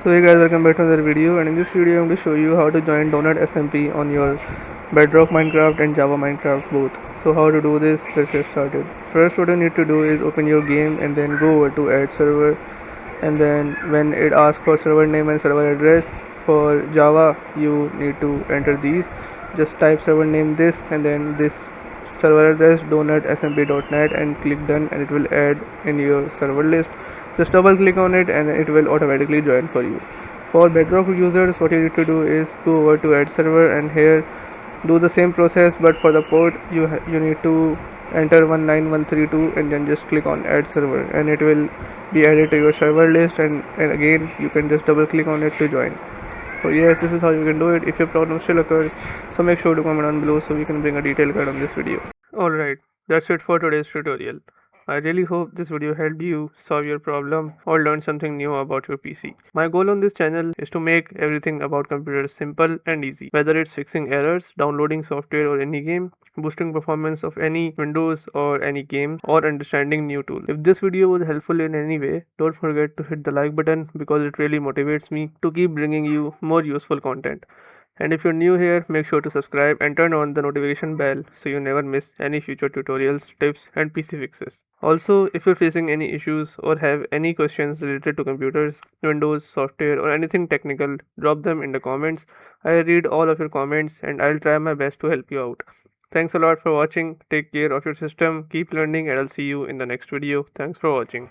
So hey guys, welcome back to another video, and in this video I'm going to show you how to join Donut SMP on your Bedrock Minecraft and Java Minecraft both. So how to do this, let's get started. First what you need to do is open your game and then go over to add server, and then when it asks for server name and server address for Java, you need to enter these. Just type server name this and then this server address donutsmp.net and click done, and it will add in your server list. Just double click on it and it will automatically join for you. For Bedrock users, what you need to do is go over to add server, and here do the same process, but for the port you need to enter 19132 and then just click on add server, and it will be added to your server list, and again you can just double click on it to join. So yes, this is how you can do it. If your problem still occurs, so make sure to comment down below so we can bring a detailed guide on this video. Alright, that's it for today's tutorial. I really hope this video helped you solve your problem or learn something new about your PC. My goal on this channel is to make everything about computers simple and easy, whether it's fixing errors, downloading software or any game, boosting performance of any Windows or any game, or understanding new tools. If this video was helpful in any way, don't forget to hit the like button because it really motivates me to keep bringing you more useful content. And if you're new here, make sure to subscribe and turn on the notification bell so you never miss any future tutorials, tips and PC fixes. Also, if you're facing any issues or have any questions related to computers, Windows, software or anything technical, drop them in the comments. I read all of your comments and I'll try my best to help you out. Thanks a lot for watching. Take care of your system, keep learning, and I'll see you in the next video. Thanks for watching.